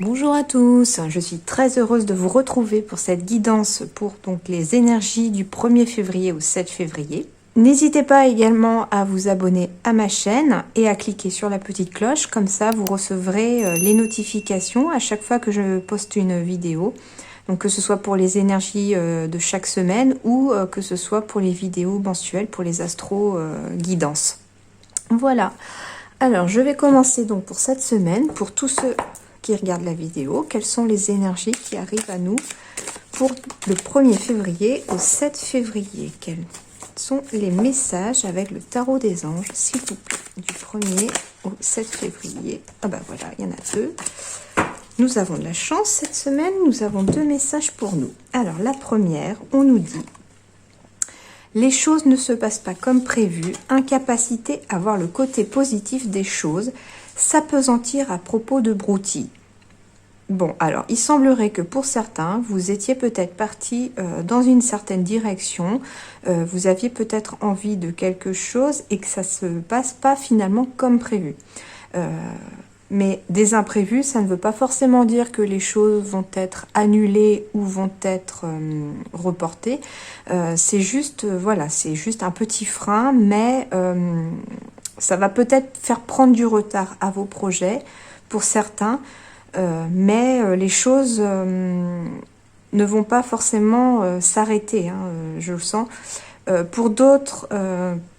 Bonjour à tous, je suis très heureuse de vous retrouver pour cette guidance pour donc les énergies du 1er février au 7 février. N'hésitez pas également à vous abonner à ma chaîne et à cliquer sur la petite cloche, comme ça vous recevrez les notifications à chaque fois que je poste une vidéo. Donc que ce soit pour les énergies de chaque semaine ou que ce soit pour les vidéos mensuelles pour les astro guidances. Voilà, alors je vais commencer donc pour cette semaine, pour tous ceux qui regardent la vidéo, quelles sont les énergies qui arrivent à nous pour le 1er février au 7 février. Quels sont les messages avec le tarot des anges, s'il vous plaît, du 1er au 7 février. Ah bah voilà, il y en a deux. Nous avons de la chance cette semaine, nous avons deux messages pour nous. Alors la première, on nous dit: les choses ne se passent pas comme prévu, incapacité à voir le côté positif des choses, s'appesantir à propos de broutilles. Bon, alors, il semblerait que pour certains, vous étiez peut-être parti dans une certaine direction, vous aviez peut-être envie de quelque chose et que ça ne se passe pas finalement comme prévu. Mais des imprévus, ça ne veut pas forcément dire que les choses vont être annulées ou vont être reportées. C'est juste, voilà, c'est juste un petit frein, mais ça va peut-être faire prendre du retard à vos projets pour certains, mais les choses ne vont pas forcément s'arrêter, hein, je le sens. Pour d'autres,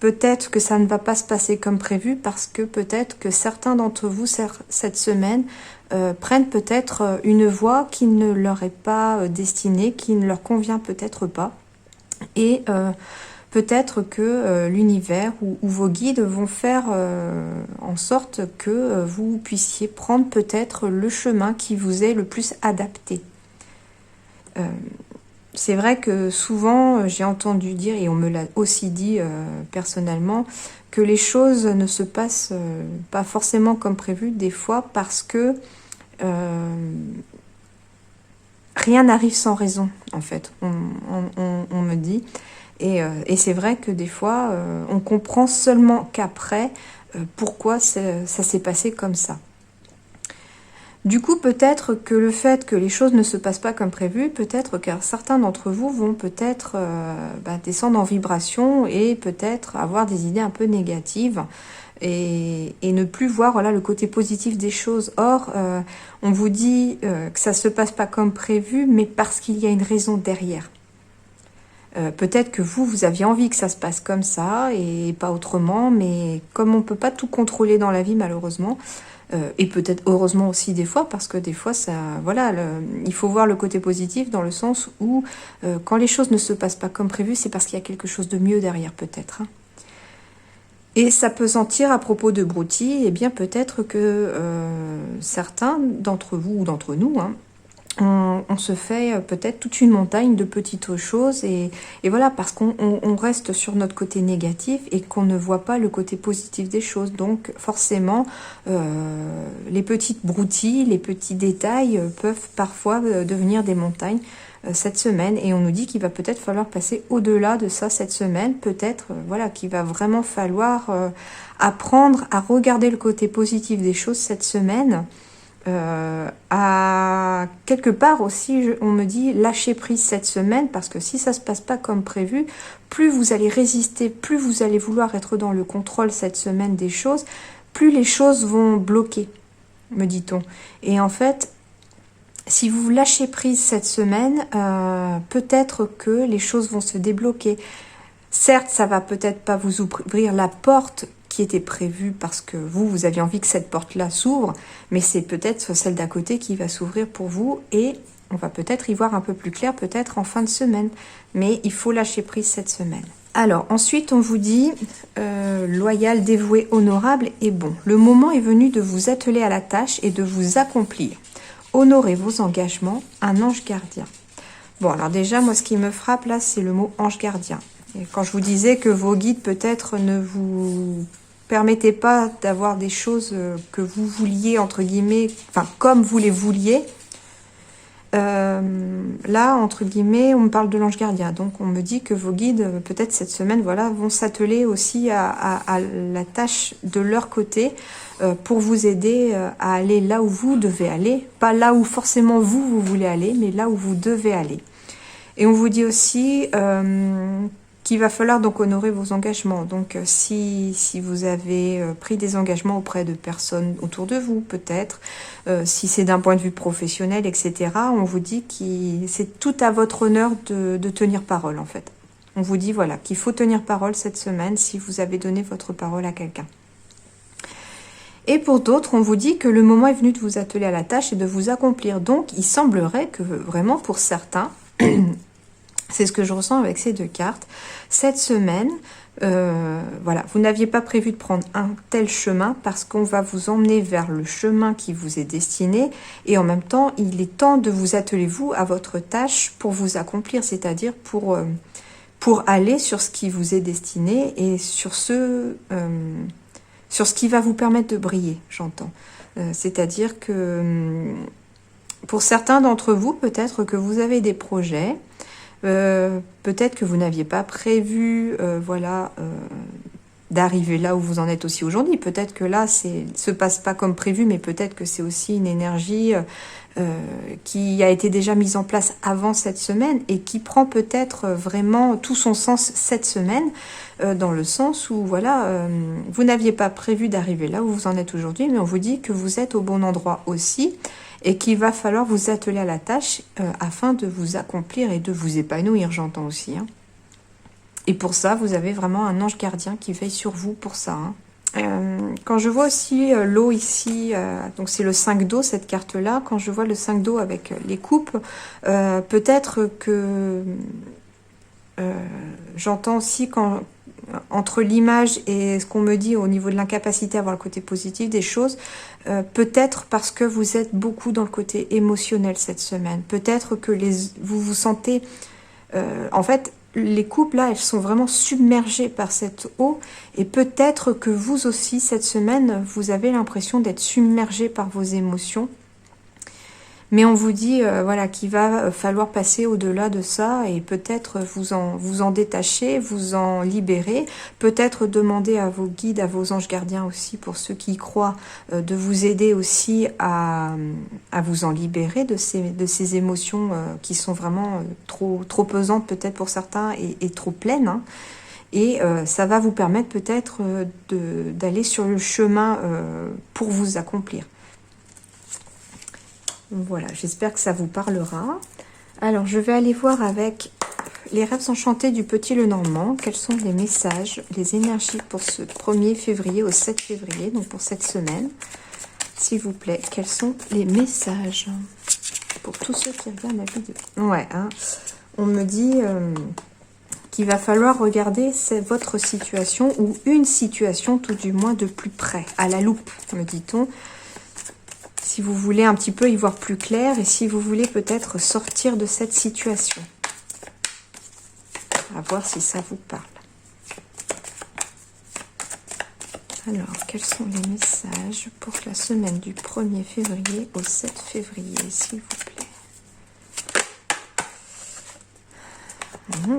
peut-être que ça ne va pas se passer comme prévu parce que peut-être que certains d'entre vous cette semaine prennent peut-être une voie qui ne leur est pas destinée, qui ne leur convient peut-être pas. Et peut-être que l'univers ou vos guides vont faire en sorte que vous puissiez prendre peut-être le chemin qui vous est le plus adapté. C'est vrai que souvent, j'ai entendu dire, et on me l'a aussi dit personnellement, que les choses ne se passent pas forcément comme prévu des fois parce que rien n'arrive sans raison, en fait, on me dit. Et c'est vrai que des fois, on comprend seulement qu'après pourquoi ça s'est passé comme ça. Du coup, peut-être que le fait que les choses ne se passent pas comme prévu, peut-être que certains d'entre vous vont peut-être descendre en vibration et peut-être avoir des idées un peu négatives et ne plus voir voilà, le côté positif des choses. Or, on vous dit que ça ne se passe pas comme prévu, mais parce qu'il y a une raison derrière. Peut-être que vous aviez envie que ça se passe comme ça et pas autrement, mais comme on ne peut pas tout contrôler dans la vie malheureusement, et peut-être heureusement aussi des fois, parce que des fois, ça, voilà, il faut voir le côté positif dans le sens où quand les choses ne se passent pas comme prévu, c'est parce qu'il y a quelque chose de mieux derrière peut-être. Hein. Et s'appesantir à propos de broutilles, eh bien peut-être que certains d'entre vous ou d'entre nous, hein, on se fait peut-être toute une montagne de petites choses et voilà, parce qu'on reste sur notre côté négatif et qu'on ne voit pas le côté positif des choses. Donc forcément, les petites broutilles, les petits détails peuvent parfois devenir des montagnes cette semaine. Et on nous dit qu'il va peut-être falloir passer au-delà de ça cette semaine. Peut-être voilà, qu'il va vraiment falloir apprendre à regarder le côté positif des choses cette semaine. À quelque part aussi, on me dit lâcher prise cette semaine, parce que si ça se passe pas comme prévu, plus vous allez résister, plus vous allez vouloir être dans le contrôle cette semaine des choses, plus les choses vont bloquer, me dit-on. Et en fait, si vous lâchez prise cette semaine, peut-être que les choses vont se débloquer. Certes, ça va peut-être pas vous ouvrir la porte qui était prévue parce que vous aviez envie que cette porte-là s'ouvre, mais c'est peut-être celle d'à côté qui va s'ouvrir pour vous et on va peut-être y voir un peu plus clair, peut-être en fin de semaine. Mais il faut lâcher prise cette semaine. Alors, ensuite, on vous dit loyal, dévoué, honorable et bon. Le moment est venu de vous atteler à la tâche et de vous accomplir. Honorez vos engagements, un ange gardien. Bon, alors déjà, moi, ce qui me frappe là, c'est le mot ange gardien. Et quand je vous disais que vos guides peut-être ne vous permettez pas d'avoir des choses que vous vouliez, entre guillemets, enfin comme vous les vouliez, là, entre guillemets, on me parle de l'ange gardien. Donc, on me dit que vos guides, peut-être cette semaine, voilà, vont s'atteler aussi à la tâche de leur côté pour vous aider à aller là où vous devez aller. Pas là où forcément vous voulez aller, mais là où vous devez aller. Et on vous dit aussi qu'il va falloir donc honorer vos engagements. Donc si vous avez pris des engagements auprès de personnes autour de vous, peut-être, si c'est d'un point de vue professionnel, etc., on vous dit que c'est tout à votre honneur de tenir parole, en fait. On vous dit, voilà, qu'il faut tenir parole cette semaine si vous avez donné votre parole à quelqu'un. Et pour d'autres, on vous dit que le moment est venu de vous atteler à la tâche et de vous accomplir. Donc, il semblerait que vraiment pour certains, c'est ce que je ressens avec ces deux cartes, cette semaine, voilà, vous n'aviez pas prévu de prendre un tel chemin parce qu'on va vous emmener vers le chemin qui vous est destiné et en même temps, il est temps de vous atteler, vous, à votre tâche pour vous accomplir, c'est-à-dire pour aller sur ce qui vous est destiné et sur ce qui va vous permettre de briller, j'entends. C'est-à-dire que pour certains d'entre vous, peut-être que vous avez des projets, peut-être que vous n'aviez pas prévu, voilà, d'arriver là où vous en êtes aussi aujourd'hui. Peut-être que là, se passe pas comme prévu, mais peut-être que c'est aussi une énergie qui a été déjà mise en place avant cette semaine et qui prend peut-être vraiment tout son sens cette semaine, dans le sens où, voilà, vous n'aviez pas prévu d'arriver là où vous en êtes aujourd'hui, mais on vous dit que vous êtes au bon endroit aussi, et qu'il va falloir vous atteler à la tâche afin de vous accomplir et de vous épanouir, j'entends aussi. Hein. Et pour ça, vous avez vraiment un ange gardien qui veille sur vous pour ça. Hein. Quand je vois aussi l'eau ici, donc c'est le 5 d'eau, cette carte-là, quand je vois le 5 d'eau avec les coupes, peut-être que j'entends aussi entre l'image et ce qu'on me dit au niveau de l'incapacité à voir le côté positif des choses, peut-être parce que vous êtes beaucoup dans le côté émotionnel cette semaine. Peut-être que vous vous sentez... en fait, les couples, là, elles sont vraiment submergées par cette eau. Et peut-être que vous aussi, cette semaine, vous avez l'impression d'être submergé par vos émotions. Mais on vous dit voilà, qu'il va falloir passer au-delà de ça et peut-être vous en détacher, vous en libérer, peut-être demander à vos guides, à vos anges gardiens aussi, pour ceux qui y croient, de vous aider aussi à vous en libérer de ces émotions qui sont vraiment trop pesantes peut-être pour certains et trop pleines. Hein. Et ça va vous permettre peut-être d'aller sur le chemin pour vous accomplir. Voilà, j'espère que ça vous parlera. Alors, je vais aller voir avec les rêves enchantés du Petit Lenormand. Quels sont les messages, les énergies pour ce 1er février au 7 février, donc pour cette semaine. S'il vous plaît, quels sont les messages pour tous ceux qui regardent la vidéo. Ouais, hein, on me dit qu'il va falloir regarder votre situation ou une situation tout du moins de plus près, à la loupe, me dit-on. Si vous voulez un petit peu y voir plus clair et si vous voulez peut-être sortir de cette situation. À voir si ça vous parle. Alors, quels sont les messages pour la semaine du 1er février au 7 février, s'il vous plaît.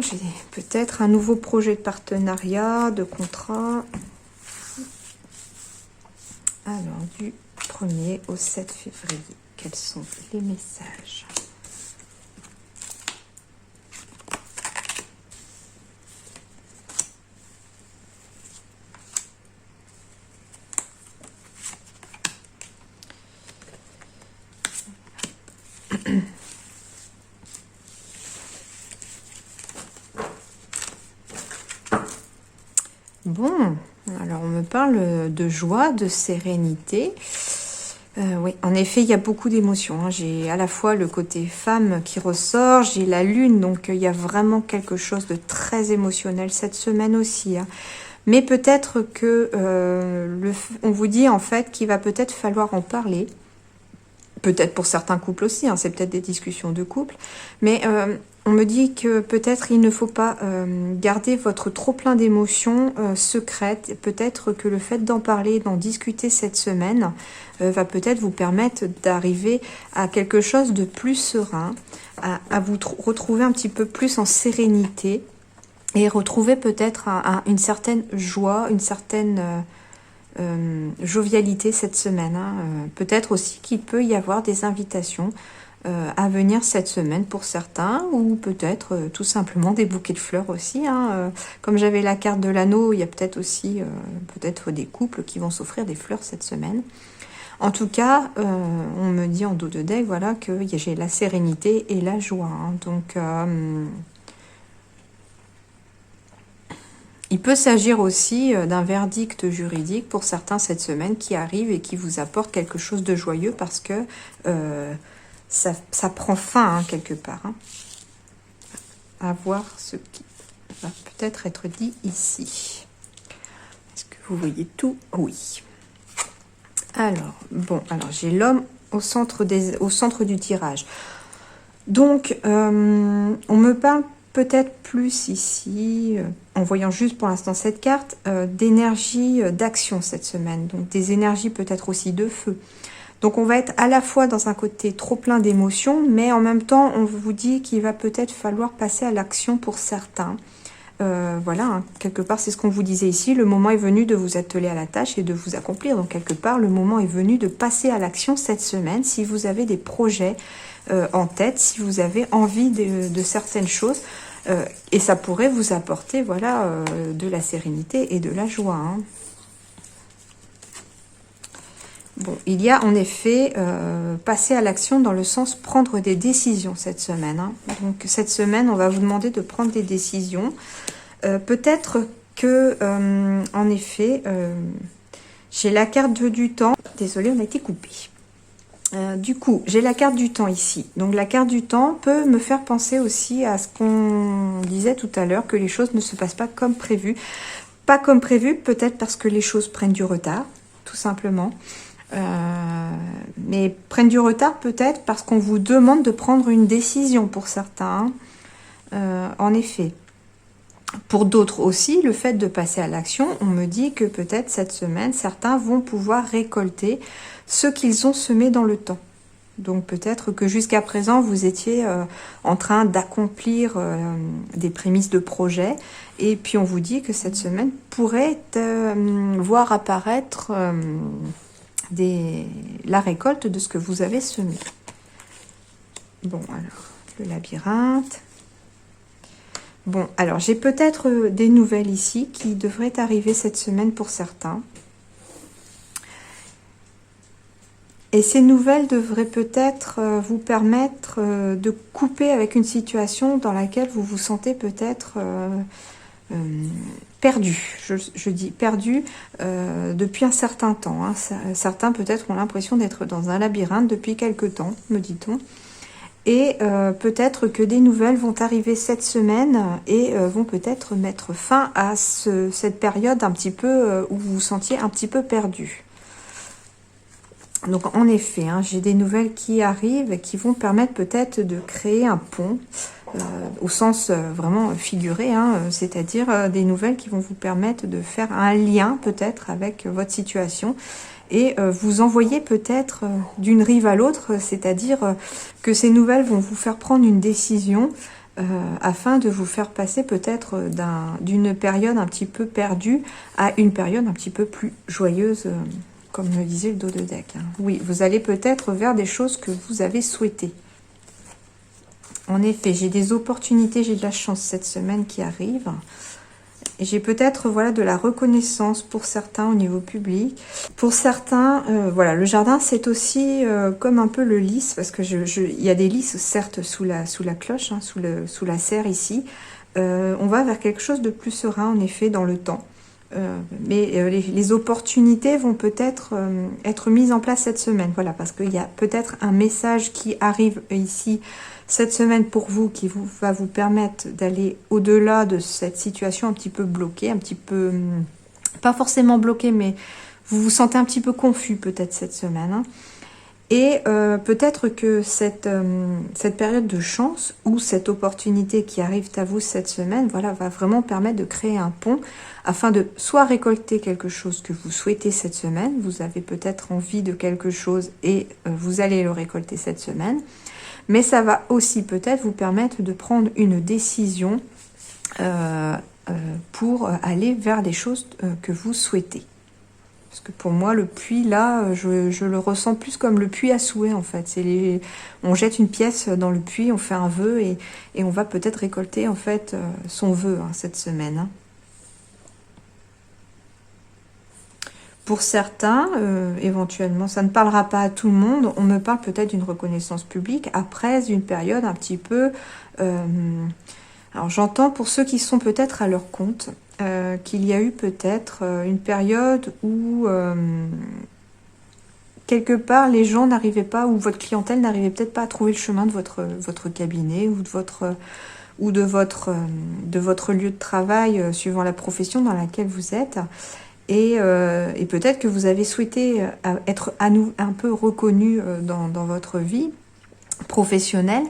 J'ai peut-être un nouveau projet de partenariat, de contrat. Alors, du 1er au 7 février. Quels sont les messages? Bon, alors on me parle de joie, de sérénité. Oui, en effet, il y a beaucoup d'émotions. Hein. J'ai à la fois le côté femme qui ressort, j'ai la lune, donc il y a vraiment quelque chose de très émotionnel cette semaine aussi. Hein. Mais peut-être que on vous dit en fait qu'il va peut-être falloir en parler. Peut-être pour certains couples aussi, hein, c'est peut-être des discussions de couple. Mais On me dit que peut-être il ne faut pas garder votre trop plein d'émotions secrètes. Peut-être que le fait d'en parler, d'en discuter cette semaine va peut-être vous permettre d'arriver à quelque chose de plus serein, à vous retrouver un petit peu plus en sérénité et retrouver peut-être une certaine joie, une certaine jovialité cette semaine. Peut-être aussi qu'il peut y avoir des invitations à venir cette semaine pour certains, ou peut-être tout simplement des bouquets de fleurs aussi. Comme j'avais la carte de l'anneau, il y a peut-être aussi peut-être des couples qui vont s'offrir des fleurs cette semaine. En tout cas, on me dit en dos de deck, voilà, que j'ai la sérénité et la joie. Donc, il peut s'agir aussi d'un verdict juridique pour certains cette semaine qui arrive et qui vous apporte quelque chose de joyeux parce que ça prend fin quelque part. À voir ce qui va peut-être être dit ici. Est-ce que vous voyez tout? Oui. Alors, bon, alors j'ai l'homme au centre du tirage. Donc, on me parle peut-être plus ici, en voyant juste pour l'instant cette carte, d'énergie d'action cette semaine. Donc, des énergies peut-être aussi de feu. Donc, on va être à la fois dans un côté trop plein d'émotions, mais en même temps, on vous dit qu'il va peut-être falloir passer à l'action pour certains. Voilà, quelque part, c'est ce qu'on vous disait ici. Le moment est venu de vous atteler à la tâche et de vous accomplir. Donc, quelque part, le moment est venu de passer à l'action cette semaine. Si vous avez des projets en tête, si vous avez envie de certaines choses, et ça pourrait vous apporter, voilà, de la sérénité et de la joie. Bon, il y a en effet passer à l'action dans le sens prendre des décisions cette semaine. Donc cette semaine, on va vous demander de prendre des décisions. Peut-être que, en effet, j'ai la carte du temps. Désolée, on a été coupé. Du coup, j'ai la carte du temps ici. Donc la carte du temps peut me faire penser aussi à ce qu'on disait tout à l'heure, que les choses ne se passent pas comme prévu. Pas comme prévu, peut-être parce que les choses prennent du retard, tout simplement. Mais prennent du retard peut-être parce qu'on vous demande de prendre une décision pour certains. En effet. Pour d'autres aussi, le fait de passer à l'action, on me dit que peut-être cette semaine, certains vont pouvoir récolter ce qu'ils ont semé dans le temps. Donc peut-être que jusqu'à présent, vous étiez en train d'accomplir des prémices de projet. Et puis on vous dit que cette semaine pourrait voir apparaître la récolte de ce que vous avez semé. Bon, alors, le labyrinthe. Bon, alors j'ai peut-être des nouvelles ici qui devraient arriver cette semaine pour certains. Et ces nouvelles devraient peut-être vous permettre de couper avec une situation dans laquelle vous vous sentez peut-être perdu. Je dis perdu depuis un certain temps. Certains peut-être ont l'impression d'être dans un labyrinthe depuis quelque temps, me dit-on. Et peut-être que des nouvelles vont arriver cette semaine et vont peut-être mettre fin à cette période un petit peu où vous vous sentiez un petit peu perdu. Donc en effet, j'ai des nouvelles qui arrivent et qui vont permettre peut-être de créer un pont au sens vraiment figuré, c'est-à-dire des nouvelles qui vont vous permettre de faire un lien peut-être avec votre situation et vous envoyer peut-être d'une rive à l'autre, c'est-à-dire que ces nouvelles vont vous faire prendre une décision afin de vous faire passer peut-être d'une période un petit peu perdue à une période un petit peu plus joyeuse, comme me disait le dos de deck. Oui, vous allez peut-être vers des choses que vous avez souhaitées. En effet, j'ai des opportunités, j'ai de la chance cette semaine qui arrive. Et j'ai peut-être voilà, de la reconnaissance pour certains au niveau public. Pour certains, voilà, le jardin, c'est aussi comme un peu le lys, parce que il y a des lys, certes, sous la cloche, sous la serre ici. On va vers quelque chose de plus serein, en effet, dans le temps. Mais les opportunités vont peut-être être mises en place cette semaine. Voilà, parce qu'il y a peut-être un message qui arrive ici cette semaine pour vous qui va vous permettre d'aller au-delà de cette situation un petit peu bloquée, un petit peu, pas forcément bloquée, mais vous vous sentez un petit peu confus peut-être cette semaine. Et peut-être que cette période de chance ou cette opportunité qui arrive à vous cette semaine, voilà, va vraiment permettre de créer un pont afin de soit récolter quelque chose que vous souhaitez cette semaine, vous avez peut-être envie de quelque chose et vous allez le récolter cette semaine, mais ça va aussi peut-être vous permettre de prendre une décision pour aller vers les choses que vous souhaitez. Parce que pour moi, le puits, là, je le ressens plus comme le puits à souhait, en fait. On jette une pièce dans le puits, on fait un vœu et on va peut-être récolter, en fait, son vœu cette semaine. Hein. Pour certains, éventuellement, ça ne parlera pas à tout le monde. On me parle peut-être d'une reconnaissance publique après une période un petit peu... alors j'entends pour ceux qui sont peut-être à leur compte, qu'il y a eu peut-être une période où quelque part les gens n'arrivaient pas, ou votre clientèle n'arrivait peut-être pas à trouver le chemin de votre cabinet ou de votre lieu de travail suivant la profession dans laquelle vous êtes. Et peut-être que vous avez souhaité être un peu reconnu dans votre vie professionnelle.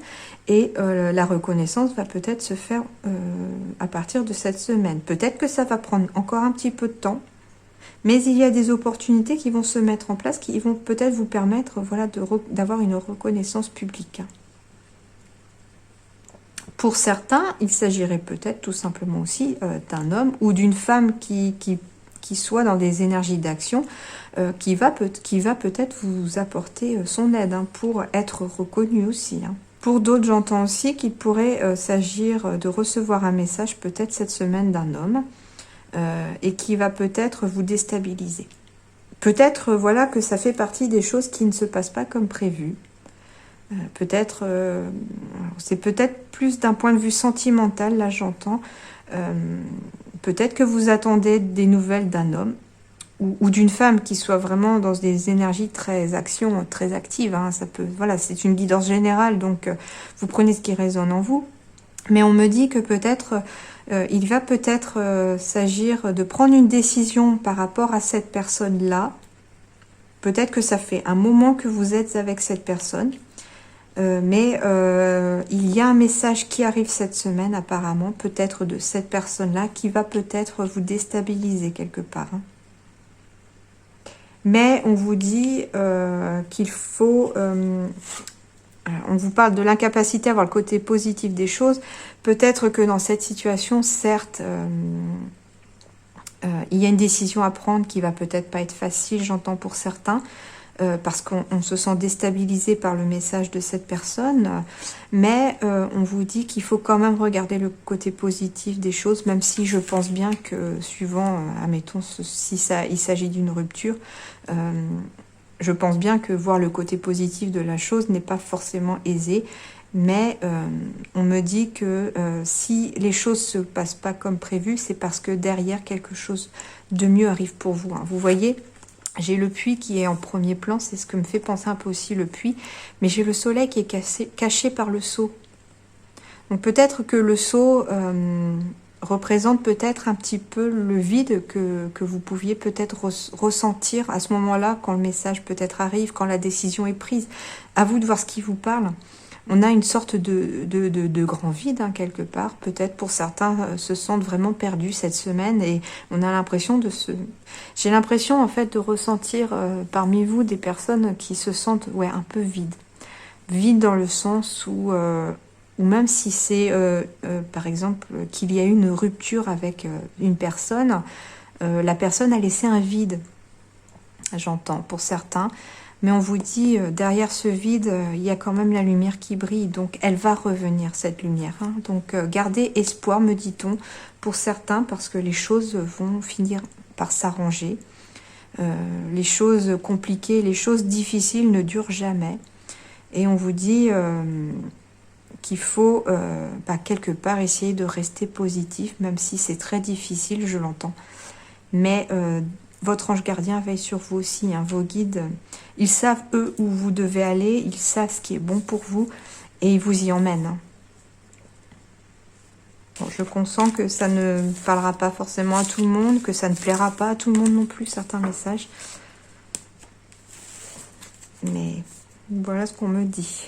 Et la reconnaissance va peut-être se faire à partir de cette semaine. Peut-être que ça va prendre encore un petit peu de temps, mais il y a des opportunités qui vont se mettre en place, qui vont peut-être vous permettre voilà, d'avoir une reconnaissance publique. Pour certains, il s'agirait peut-être tout simplement aussi d'un homme ou d'une femme qui soit dans des énergies d'action, qui va peut-être vous apporter son aide pour être reconnu aussi. Hein. Pour d'autres, j'entends aussi qu'il pourrait s'agir de recevoir un message peut-être cette semaine d'un homme et qui va peut-être vous déstabiliser. Peut-être voilà que ça fait partie des choses qui ne se passent pas comme prévu. C'est peut-être plus d'un point de vue sentimental, là j'entends. Peut-être que vous attendez des nouvelles d'un homme ou d'une femme qui soit vraiment dans des énergies très actives. Hein. Ça peut, voilà, c'est une guidance générale, donc vous prenez ce qui résonne en vous. Mais on me dit que peut-être, il va peut-être s'agir de prendre une décision par rapport à cette personne-là. Peut-être que ça fait un moment que vous êtes avec cette personne. Mais il y a un message qui arrive cette semaine apparemment, peut-être de cette personne-là, qui va peut-être vous déstabiliser quelque part. Hein. Mais on vous dit qu'il faut... on vous parle de l'incapacité à voir le côté positif des choses. Peut-être que dans cette situation, certes, il y a une décision à prendre qui va peut-être pas être facile, j'entends pour certains, parce qu'on se sent déstabilisé par le message de cette personne, mais on vous dit qu'il faut quand même regarder le côté positif des choses, même si je pense bien que suivant, admettons, il s'agit d'une rupture, je pense bien que voir le côté positif de la chose n'est pas forcément aisé, mais on me dit que si les choses se passent pas comme prévu, c'est parce que derrière quelque chose de mieux arrive pour vous. Hein. Vous voyez, j'ai le puits qui est en premier plan, c'est ce que me fait penser un peu aussi le puits, mais j'ai le soleil qui est caché par le seau. Donc peut-être que le seau représente peut-être un petit peu le vide que vous pouviez peut-être ressentir à ce moment-là, quand le message peut-être arrive, quand la décision est prise. À vous de voir ce qui vous parle. On a une sorte de grand vide, hein, quelque part. Peut-être pour certains se sentent vraiment perdus cette semaine et on a l'impression J'ai l'impression en fait de ressentir parmi vous des personnes qui se sentent un peu vides. Vides dans le sens où même si c'est par exemple qu'il y a eu une rupture avec une personne, la personne a laissé un vide, j'entends, pour certains. Mais on vous dit, derrière ce vide, il y a quand même la lumière qui brille. Donc, elle va revenir, cette lumière. Hein. Donc, gardez espoir, me dit-on, pour certains, parce que les choses vont finir par s'arranger. Les choses compliquées, les choses difficiles ne durent jamais. Et on vous dit qu'il faut, quelque part, essayer de rester positif, même si c'est très difficile, je l'entends. Mais... votre ange gardien veille sur vous aussi, hein, vos guides. Ils savent, eux, où vous devez aller. Ils savent ce qui est bon pour vous. Et ils vous y emmènent. Hein. Bon, je consens que ça ne parlera pas forcément à tout le monde, que ça ne plaira pas à tout le monde non plus, certains messages. Mais Voilà ce qu'on me dit.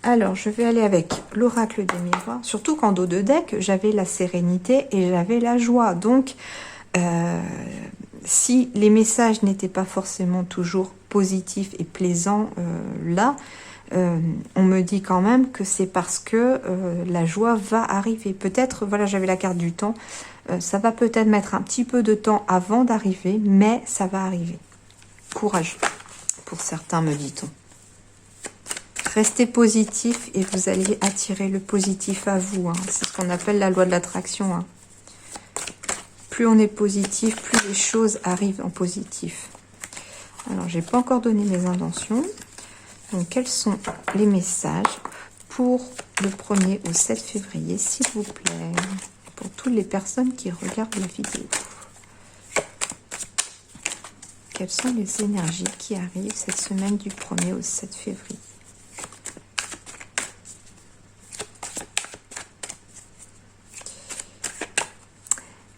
Alors, je vais aller avec l'oracle des miroirs. Surtout qu'en dos de deck, j'avais la sérénité et j'avais la joie. Donc, si les messages n'étaient pas forcément toujours positifs et plaisants là, on me dit quand même que c'est parce que la joie va arriver. Peut-être, voilà, j'avais la carte du temps. Ça va peut-être mettre un petit peu de temps avant d'arriver, mais ça va arriver. Courage, pour certains, me dit-on. Restez positif et vous allez attirer le positif à vous. Hein. C'est ce qu'on appelle la loi de l'attraction. Hein. Plus on est positif, plus les choses arrivent en positif. Alors, j'ai pas encore donné mes intentions. Donc, quels sont les messages pour le 1er au 7 février, s'il vous plaît, pour toutes les personnes qui regardent la vidéo? Quelles sont les énergies qui arrivent cette semaine du 1er au 7 février?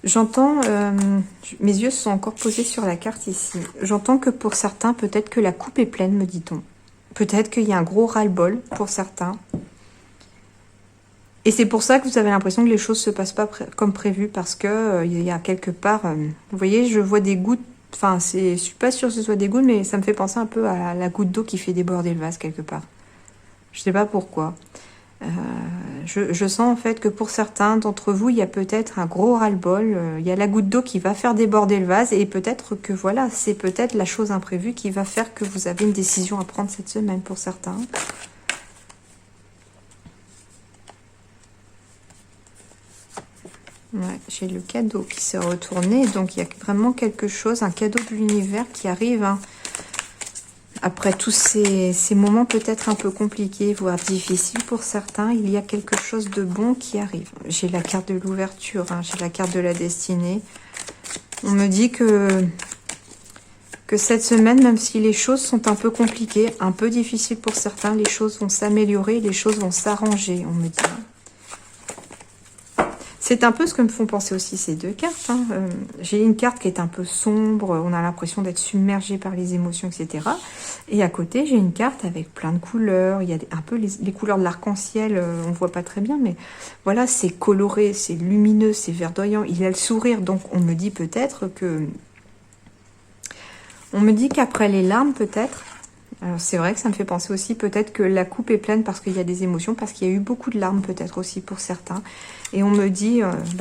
J'entends, mes yeux sont encore posés sur la carte ici. J'entends que pour certains, peut-être que la coupe est pleine, me dit-on. Peut-être qu'il y a un gros ras-le-bol pour certains. Et c'est pour ça que vous avez l'impression que les choses ne se passent pas comme prévu, parce que il y a quelque part, vous voyez, je vois des gouttes. Enfin, je suis pas sûre que ce soit des gouttes, mais ça me fait penser un peu à la goutte d'eau qui fait déborder le vase quelque part. Je sais pas pourquoi. Je sens en fait que pour certains d'entre vous, il y a peut-être un gros ras-le-bol. Il y a la goutte d'eau qui va faire déborder le vase, et peut-être que voilà, c'est peut-être la chose imprévue qui va faire que vous avez une décision à prendre cette semaine pour certains. Ouais, j'ai le cadeau qui s'est retourné, donc il y a vraiment quelque chose, un cadeau de l'univers qui arrive. Hein. Après tous ces moments peut-être un peu compliqués, voire difficiles pour certains, il y a quelque chose de bon qui arrive. J'ai la carte de l'ouverture, hein, j'ai la carte de la destinée. On me dit que cette semaine, même si les choses sont un peu compliquées, un peu difficiles pour certains, les choses vont s'améliorer, les choses vont s'arranger, on me dit. C'est un peu ce que me font penser aussi ces deux cartes. Hein. J'ai une carte qui est un peu sombre, on a l'impression d'être submergé par les émotions, etc. Et à côté, j'ai une carte avec plein de couleurs. Il y a un peu les couleurs de l'arc-en-ciel, on ne voit pas très bien, mais voilà, c'est coloré, c'est lumineux, c'est verdoyant. Il a le sourire, donc on me dit peut-être que... On me dit qu'après les larmes, peut-être... Alors c'est vrai que ça me fait penser aussi peut-être que la coupe est pleine parce qu'il y a des émotions, parce qu'il y a eu beaucoup de larmes peut-être aussi pour certains. Et on me dit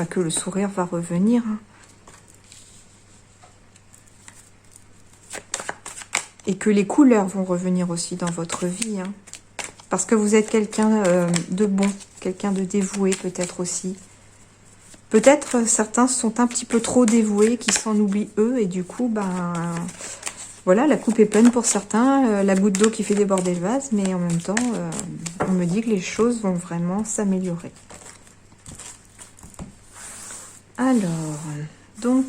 que le sourire va revenir. Hein. Et que les couleurs vont revenir aussi dans votre vie. Hein. Parce que vous êtes quelqu'un de bon, quelqu'un de dévoué peut-être aussi. Peut-être certains sont un petit peu trop dévoués, qui s'en oublient eux, et du coup, voilà, la coupe est pleine pour certains, la goutte d'eau qui fait déborder le vase, mais en même temps, on me dit que les choses vont vraiment s'améliorer. Alors, donc,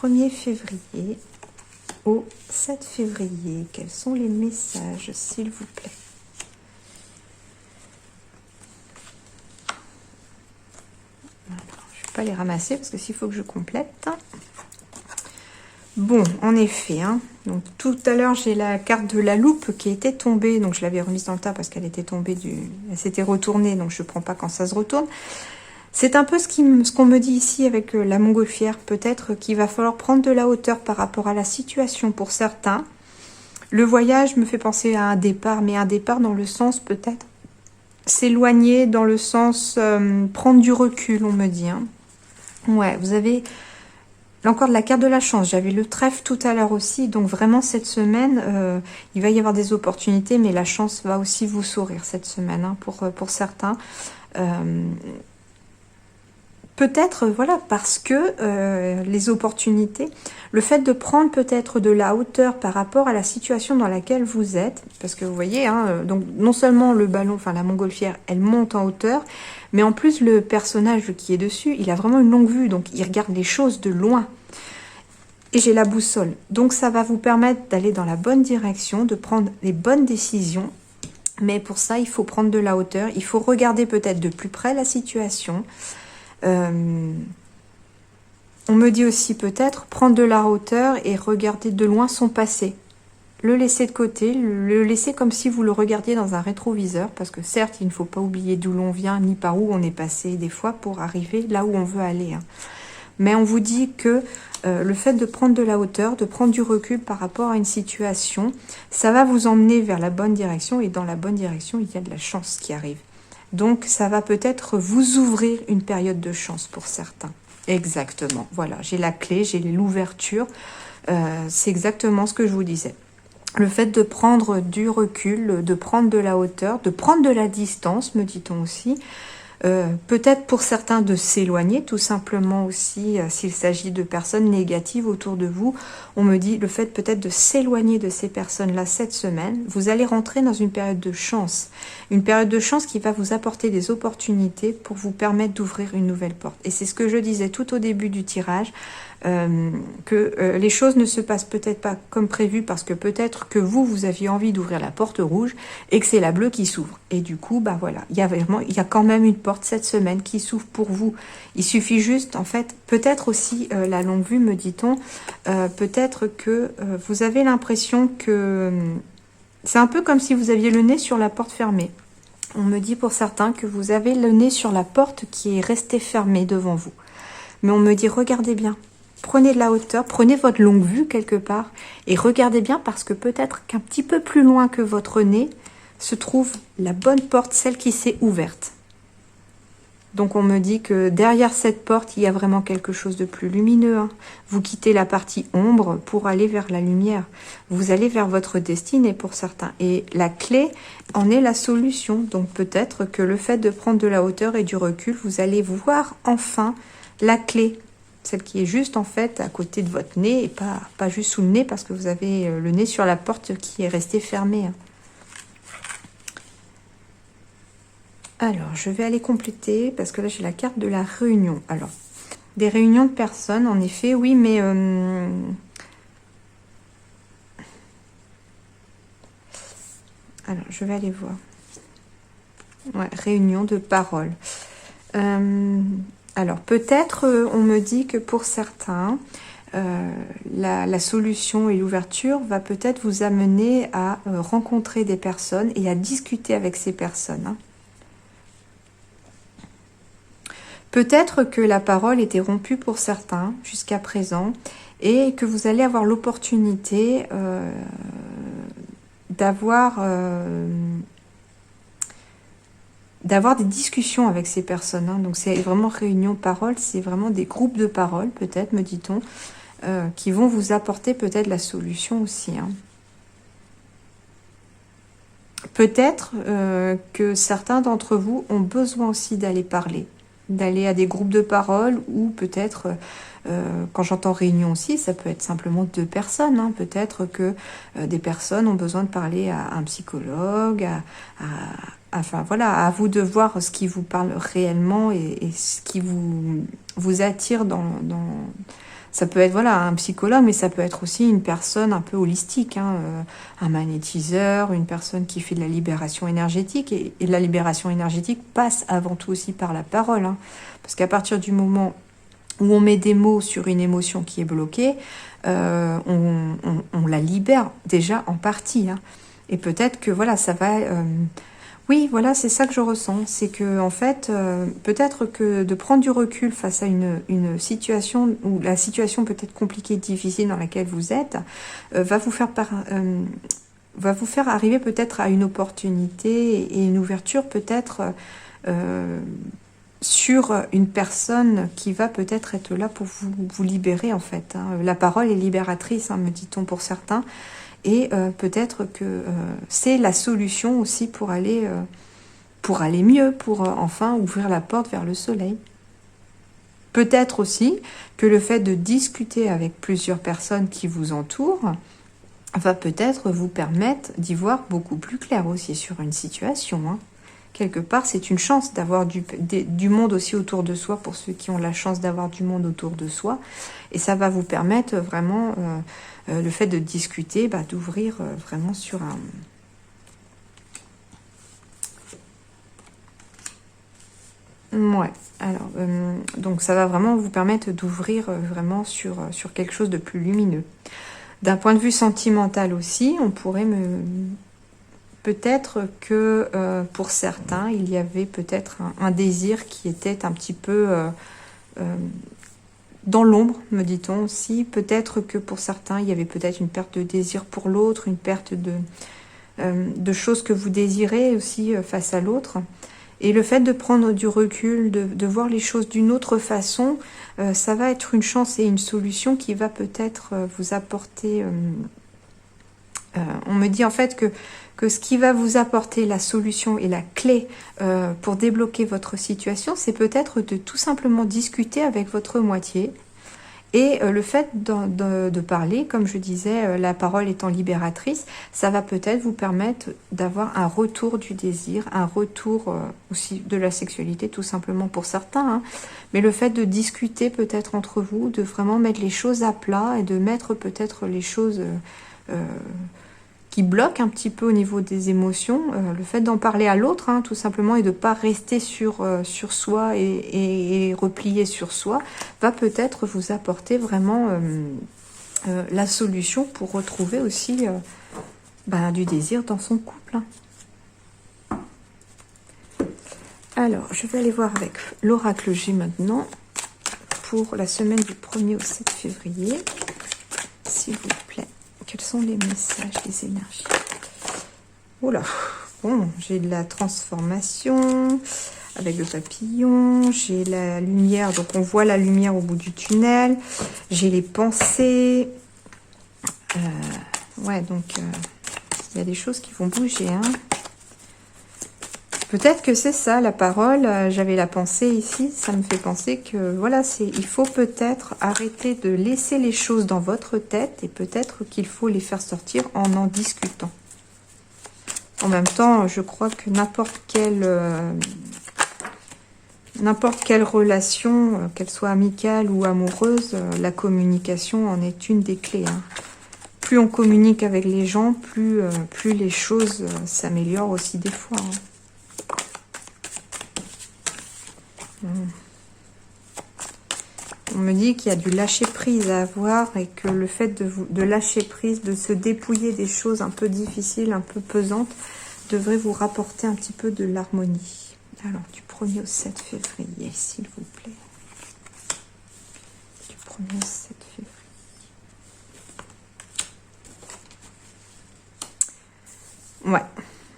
1er février au 7 février, quels sont les messages, s'il vous plaît? Alors, je ne vais pas les ramasser, parce que s'il faut que je complète... Bon, en effet, hein, donc tout à l'heure, j'ai la carte de la loupe qui était tombée, donc je l'avais remise dans le tas parce qu'elle était tombée elle s'était retournée, donc je ne prends pas quand ça se retourne. C'est un peu ce qu'on me dit ici avec la montgolfière, peut-être qu'il va falloir prendre de la hauteur par rapport à la situation pour certains. Le voyage me fait penser à un départ, mais un départ dans le sens peut-être s'éloigner, dans le sens prendre du recul, on me dit. Hein. Ouais, vous avez... Là encore de la carte de la chance, j'avais le trèfle tout à l'heure aussi, donc vraiment cette semaine, il va y avoir des opportunités, mais la chance va aussi vous sourire cette semaine, hein, pour certains. Peut-être, voilà, parce que les opportunités, le fait de prendre peut-être de la hauteur par rapport à la situation dans laquelle vous êtes, parce que vous voyez, hein, donc non seulement le ballon, enfin la montgolfière, elle monte en hauteur, mais en plus le personnage qui est dessus, il a vraiment une longue vue, donc il regarde les choses de loin. Et j'ai la boussole, donc ça va vous permettre d'aller dans la bonne direction, de prendre les bonnes décisions, mais pour ça, il faut prendre de la hauteur, il faut regarder peut-être de plus près la situation. On me dit aussi peut-être prendre de la hauteur et regarder de loin son passé. le laisser de côté, le laisser comme si vous le regardiez dans un rétroviseur, parce que certes, il ne faut pas oublier d'où l'on vient, ni par où on est passé des fois pour arriver là où on veut aller. Hein. Mais on vous dit que le fait de prendre de la hauteur, de prendre du recul par rapport à une situation, ça va vous emmener vers la bonne direction, et dans la bonne direction, il y a de la chance qui arrive. Donc, ça va peut-être vous ouvrir une période de chance pour certains. Exactement, voilà, j'ai la clé, j'ai l'ouverture, c'est exactement ce que je vous disais. Le fait de prendre du recul, de prendre de la hauteur, de prendre de la distance, me dit-on aussi, peut-être pour certains de s'éloigner tout simplement aussi s'il s'agit de personnes négatives autour de vous. On me dit le fait peut-être de s'éloigner de ces personnes-là cette semaine, vous allez rentrer dans une période de chance. Une période de chance qui va vous apporter des opportunités pour vous permettre d'ouvrir une nouvelle porte. Et c'est ce que je disais tout au début du tirage, que les choses ne se passent peut-être pas comme prévu parce que peut-être que vous aviez envie d'ouvrir la porte rouge et que c'est la bleue qui s'ouvre. Et du coup, bah voilà, il y a quand même une porte cette semaine qui s'ouvre pour vous. Il suffit juste, en fait, peut-être aussi la longue vue, me dit-on, peut-être que vous avez l'impression que c'est un peu comme si vous aviez le nez sur la porte fermée. On me dit pour certains que vous avez le nez sur la porte qui est restée fermée devant vous. Mais on me dit, regardez bien. Prenez de la hauteur, prenez votre longue vue quelque part et regardez bien parce que peut-être qu'un petit peu plus loin que votre nez se trouve la bonne porte, celle qui s'est ouverte. Donc on me dit que derrière cette porte, il y a vraiment quelque chose de plus lumineux. Hein. Vous quittez la partie ombre pour aller vers la lumière. Vous allez vers votre destinée pour certains. Et la clé en est la solution. Donc peut-être que le fait de prendre de la hauteur et du recul, vous allez voir enfin la clé. Celle qui est juste en fait à côté de votre nez et pas juste sous le nez parce que vous avez le nez sur la porte qui est restée fermée. Hein. Alors, je vais aller compléter parce que là, j'ai la carte de la réunion. Alors, des réunions de personnes, en effet, oui, mais... Alors, je vais aller voir. Ouais, réunion de parole. Alors, peut-être, on me dit que pour certains, la solution et l'ouverture va peut-être vous amener à rencontrer des personnes et à discuter avec ces personnes. Hein. Peut-être que la parole était rompue pour certains jusqu'à présent et que vous allez avoir l'opportunité d'avoir des discussions avec ces personnes. Hein. Donc c'est vraiment réunion de parole, c'est vraiment des groupes de parole, peut-être, me dit-on, qui vont vous apporter peut-être la solution aussi. Hein. Peut-être que certains d'entre vous ont besoin aussi d'aller parler, d'aller à des groupes de parole ou peut-être, quand j'entends réunion aussi, ça peut être simplement 2 personnes. Hein. Peut-être que des personnes ont besoin de parler à un psychologue, enfin voilà, à vous de voir ce qui vous parle réellement et ce qui vous attire dans ça peut être voilà un psychologue, mais ça peut être aussi une personne un peu holistique, hein, un magnétiseur, une personne qui fait de la libération énergétique. Et la libération énergétique passe avant tout aussi par la parole. Hein, parce qu'à partir du moment où on met des mots sur une émotion qui est bloquée, on la libère déjà en partie. Hein, et peut-être que voilà, ça va... Oui, voilà, c'est ça que je ressens. C'est que, en fait, peut-être que de prendre du recul face à une situation où la situation peut être compliquée, difficile dans laquelle vous êtes, va vous faire arriver peut-être à une opportunité et une ouverture peut-être sur une personne qui va peut-être être là pour vous libérer, en fait. Hein. La parole est libératrice, hein, me dit-on pour certains. Et peut-être que c'est la solution aussi pour aller mieux, pour enfin ouvrir la porte vers le soleil. Peut-être aussi que le fait de discuter avec plusieurs personnes qui vous entourent va peut-être vous permettre d'y voir beaucoup plus clair aussi sur une situation. Hein. Quelque part, c'est une chance d'avoir du monde aussi autour de soi pour ceux qui ont la chance d'avoir du monde autour de soi. Et ça va vous permettre vraiment... le fait de discuter, d'ouvrir vraiment sur un... Ouais, alors, donc ça va vraiment vous permettre d'ouvrir vraiment sur quelque chose de plus lumineux. D'un point de vue sentimental aussi, on pourrait peut-être que pour certains, il y avait peut-être un désir qui était un petit peu dans l'ombre, me dit-on aussi. Peut-être que pour certains, il y avait peut-être une perte de désir pour l'autre, une perte de choses que vous désirez aussi face à l'autre. Et le fait de prendre du recul, de voir les choses d'une autre façon, ça va être une chance et une solution qui va peut-être vous apporter... on me dit en fait que ce qui va vous apporter la solution et la clé pour débloquer votre situation, c'est peut-être de tout simplement discuter avec votre moitié. Et le fait de parler, comme je disais, la parole étant libératrice, ça va peut-être vous permettre d'avoir un retour du désir, un retour aussi de la sexualité, tout simplement pour certains. Hein. Mais le fait de discuter peut-être entre vous, de vraiment mettre les choses à plat et de mettre peut-être les choses qui bloquent un petit peu au niveau des émotions, le fait d'en parler à l'autre, hein, tout simplement, et de ne pas rester sur soi et replier sur soi, va peut-être vous apporter vraiment la solution pour retrouver aussi du désir dans son couple. Hein. Alors, je vais aller voir avec l'oracle G maintenant, pour la semaine du 1er au 7 février, s'il vous plaît. Quels sont les messages, les énergies? Oula, bon, j'ai de la transformation avec le papillon, j'ai la lumière, donc on voit la lumière au bout du tunnel, j'ai les pensées, ouais, donc il y a des choses qui vont bouger, hein. Peut-être que c'est ça, la parole, j'avais la pensée ici, ça me fait penser que, voilà, il faut peut-être arrêter de laisser les choses dans votre tête et peut-être qu'il faut les faire sortir en discutant. En même temps, je crois que n'importe quelle relation, qu'elle soit amicale ou amoureuse, la communication en est une des clés. Hein. Plus on communique avec les gens, plus les choses s'améliorent aussi des fois. Hein. On me dit qu'il y a du lâcher prise à avoir et que le fait de lâcher prise, de se dépouiller des choses un peu difficiles, un peu pesantes, devrait vous rapporter un petit peu de l'harmonie. Alors, du 1er au 7 février, s'il vous plaît. Du 1er au 7 février. Ouais.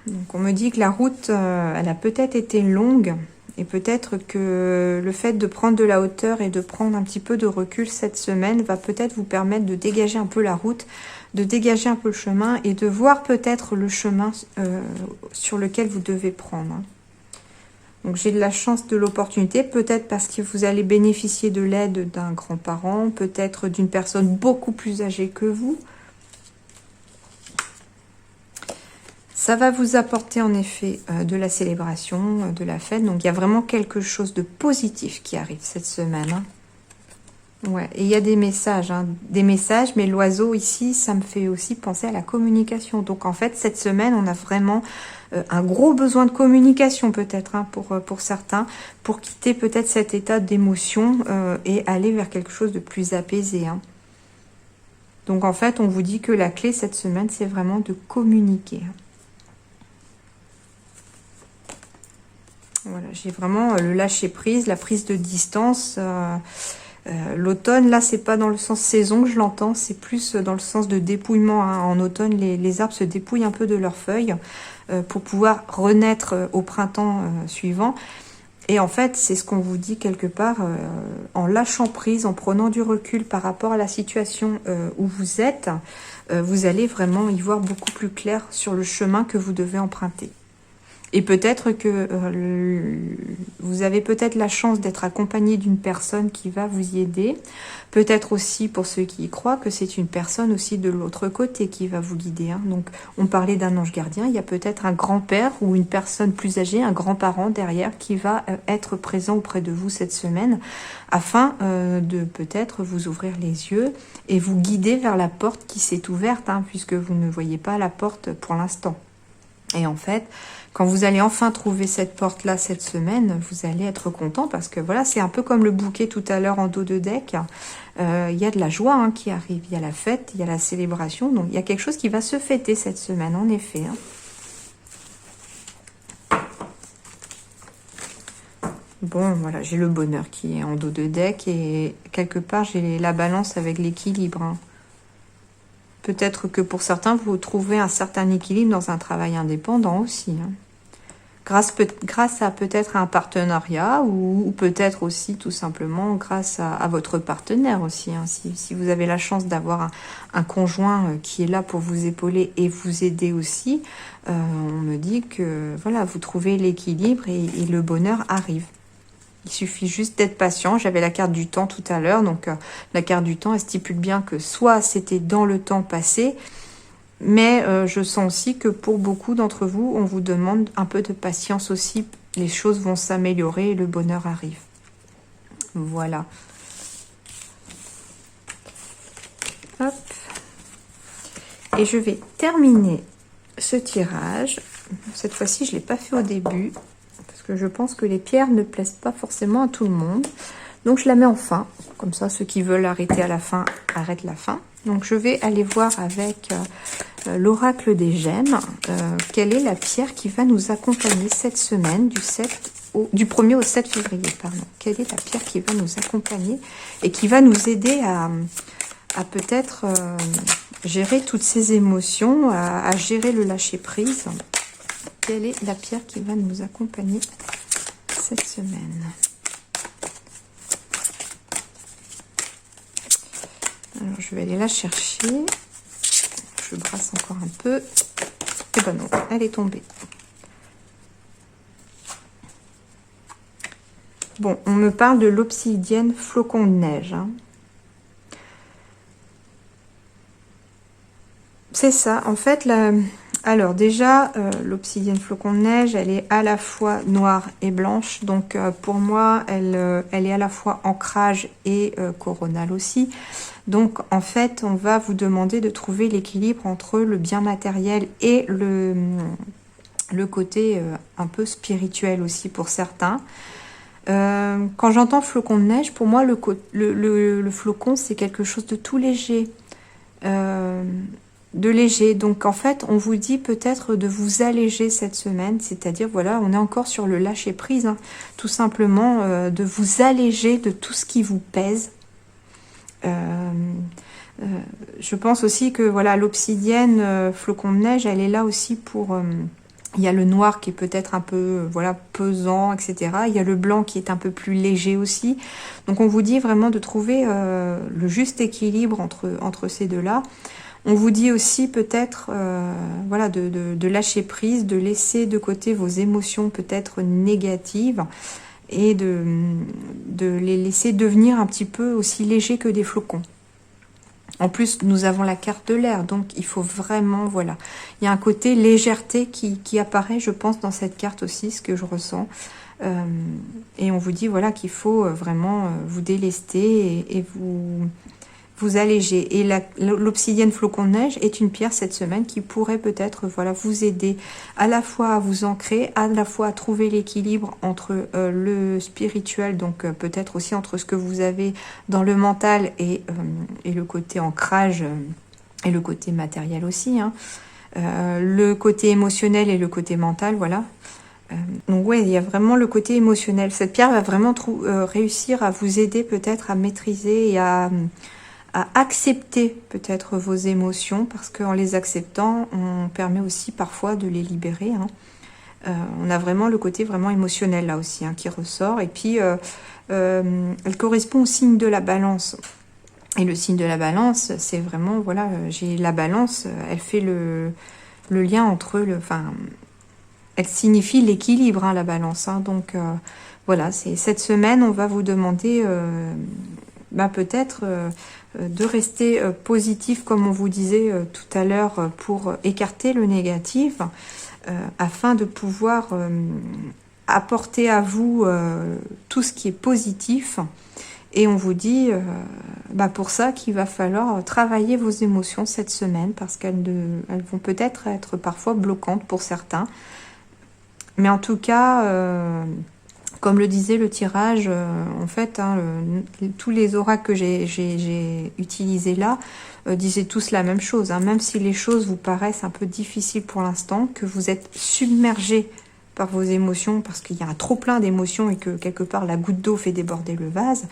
Donc, on me dit que la route, elle a peut-être été longue. Et peut-être que le fait de prendre de la hauteur et de prendre un petit peu de recul cette semaine va peut-être vous permettre de dégager un peu la route, de dégager un peu le chemin et de voir peut-être le chemin sur lequel vous devez prendre. Donc j'ai de la chance, de l'opportunité, peut-être parce que vous allez bénéficier de l'aide d'un grand-parent, peut-être d'une personne beaucoup plus âgée que vous. Ça va vous apporter en effet de la célébration, de la fête. Donc il y a vraiment quelque chose de positif qui arrive cette semaine. Hein. Ouais, et il y a des messages, mais l'oiseau ici, ça me fait aussi penser à la communication. Donc en fait, cette semaine, on a vraiment un gros besoin de communication peut-être pour certains, pour quitter peut-être cet état d'émotion et aller vers quelque chose de plus apaisé. Hein. Donc en fait, on vous dit que la clé cette semaine, c'est vraiment de communiquer. Voilà, j'ai vraiment le lâcher prise, la prise de distance. L'automne, là, c'est pas dans le sens saison que je l'entends, c'est plus dans le sens de dépouillement. Hein. En automne, les arbres se dépouillent un peu de leurs feuilles pour pouvoir renaître au printemps suivant. Et en fait, c'est ce qu'on vous dit quelque part, en lâchant prise, en prenant du recul par rapport à la situation où vous êtes, vous allez vraiment y voir beaucoup plus clair sur le chemin que vous devez emprunter. Et peut-être que vous avez peut-être la chance d'être accompagné d'une personne qui va vous y aider. Peut-être aussi, pour ceux qui y croient, que c'est une personne aussi de l'autre côté qui va vous guider. Hein. Donc, on parlait d'un ange gardien. Il y a peut-être un grand-père ou une personne plus âgée, un grand-parent derrière qui va être présent auprès de vous cette semaine afin de peut-être vous ouvrir les yeux et vous guider vers la porte qui s'est ouverte, hein, puisque vous ne voyez pas la porte pour l'instant. Et en fait, quand vous allez enfin trouver cette porte-là cette semaine, vous allez être content parce que voilà, c'est un peu comme le bouquet tout à l'heure en dos de deck. Il y a de la joie hein, qui arrive, il y a la fête, il y a la célébration. Donc, il y a quelque chose qui va se fêter cette semaine, en effet. Hein. Bon, voilà, j'ai le bonheur qui est en dos de deck et quelque part, j'ai la balance avec l'équilibre. Hein. Peut-être que pour certains, vous trouvez un certain équilibre dans un travail indépendant aussi. Hein. Grâce à peut-être un partenariat ou peut-être aussi tout simplement grâce à votre partenaire aussi. Hein. Si vous avez la chance d'avoir un conjoint qui est là pour vous épauler et vous aider aussi, on me dit que voilà, vous trouvez l'équilibre et le bonheur arrive. Il suffit juste d'être patient. J'avais la carte du temps tout à l'heure. Donc, la carte du temps, elle stipule bien que soit c'était dans le temps passé, mais je sens aussi que pour beaucoup d'entre vous, on vous demande un peu de patience aussi. Les choses vont s'améliorer et le bonheur arrive. Voilà. Hop. Et je vais terminer ce tirage. Cette fois-ci, je ne l'ai pas fait au début. Parce que je pense que les pierres ne plaisent pas forcément à tout le monde. Donc je la mets en fin. Comme ça, ceux qui veulent arrêter à la fin, arrêtent la fin. Donc je vais aller voir avec l'oracle des gemmes. Quelle est la pierre qui va nous accompagner cette semaine du 1er au 7 février. Pardon. Quelle est la pierre qui va nous accompagner et qui va nous aider à peut-être gérer toutes ces émotions, à gérer le lâcher-prise. Quelle est la pierre qui va nous accompagner cette semaine? Alors, je vais aller la chercher. Je brasse encore un peu. Et ben non, elle est tombée. Bon, on me parle de l'obsidienne flocon de neige. Hein. C'est ça, en fait, alors déjà, l'obsidienne flocon de neige, elle est à la fois noire et blanche. Donc pour moi, elle est à la fois ancrage et coronale aussi. Donc en fait, on va vous demander de trouver l'équilibre entre le bien matériel et le côté un peu spirituel aussi pour certains. Quand j'entends flocon de neige, pour moi, le flocon, c'est quelque chose de tout léger. De léger. Donc en fait, on vous dit peut-être de vous alléger cette semaine, c'est-à-dire voilà, on est encore sur le lâcher prise, hein, tout simplement de vous alléger de tout ce qui vous pèse. Je pense aussi que voilà, l'obsidienne flocon de neige, elle est là aussi pour il y a le noir qui est peut-être un peu voilà pesant, etc. Il y a le blanc qui est un peu plus léger aussi. Donc on vous dit vraiment de trouver le juste équilibre entre ces deux-là. On vous dit aussi peut-être voilà, de lâcher prise, de laisser de côté vos émotions peut-être négatives et de les laisser devenir un petit peu aussi légers que des flocons. En plus, nous avons la carte de l'air, donc il faut vraiment, voilà. Il y a un côté légèreté qui apparaît, je pense, dans cette carte aussi, ce que je ressens. Et on vous dit, voilà, qu'il faut vraiment vous délester et vous alléger. Et l'obsidienne flocon de neige est une pierre cette semaine qui pourrait peut-être voilà, vous aider à la fois à vous ancrer, à la fois à trouver l'équilibre entre le spirituel, donc peut-être aussi entre ce que vous avez dans le mental et le côté ancrage et le côté matériel aussi. Hein. Le côté émotionnel et le côté mental, voilà. Donc ouais, il y a vraiment le côté émotionnel. Cette pierre va vraiment réussir à vous aider peut-être à maîtriser et à accepter peut-être vos émotions, parce qu'en les acceptant, on permet aussi parfois de les libérer. Hein. On a vraiment le côté vraiment émotionnel là aussi hein, qui ressort. Et puis, elle correspond au signe de la balance. Et le signe de la balance, c'est vraiment, voilà, j'ai la balance, elle fait le lien entre elle signifie l'équilibre, hein, la balance. Hein. Donc, voilà, cette semaine, on va vous demander peut-être de rester positif, comme on vous disait tout à l'heure, pour écarter le négatif, afin de pouvoir apporter à vous tout ce qui est positif Et on vous dit pour ça qu'il va falloir travailler vos émotions cette semaine parce qu'elles vont peut-être être parfois bloquantes pour certains. Mais en tout cas, comme le disait le tirage, en fait, tous les oracles que j'ai utilisés là disaient tous la même chose. Même si les choses vous paraissent un peu difficiles pour l'instant, que vous êtes submergé par vos émotions parce qu'il y a un trop plein d'émotions et que quelque part la goutte d'eau fait déborder le vase,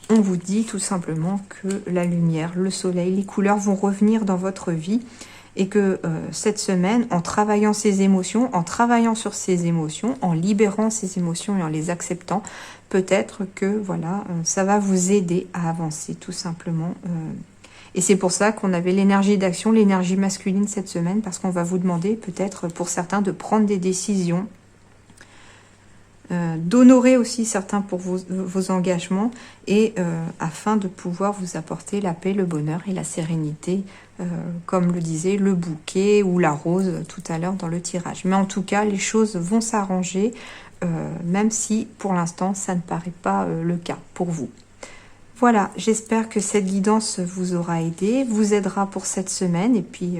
on vous dit tout simplement que la lumière, le soleil, les couleurs vont revenir dans votre vie et que cette semaine, en travaillant ces émotions, en travaillant sur ces émotions, en libérant ces émotions et en les acceptant, peut-être que voilà, ça va vous aider à avancer tout simplement. Et c'est pour ça qu'on avait l'énergie d'action, l'énergie masculine cette semaine, parce qu'on va vous demander peut-être pour certains de prendre des décisions, d'honorer aussi certains pour vos engagements et afin de pouvoir vous apporter la paix, le bonheur et la sérénité, comme le disait le bouquet ou la rose tout à l'heure dans le tirage. Mais en tout cas, les choses vont s'arranger, même si pour l'instant, ça ne paraît pas le cas pour vous. Voilà, j'espère que cette guidance vous aura aidé, vous aidera pour cette semaine. Et puis,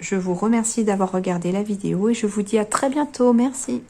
je vous remercie d'avoir regardé la vidéo et je vous dis à très bientôt. Merci.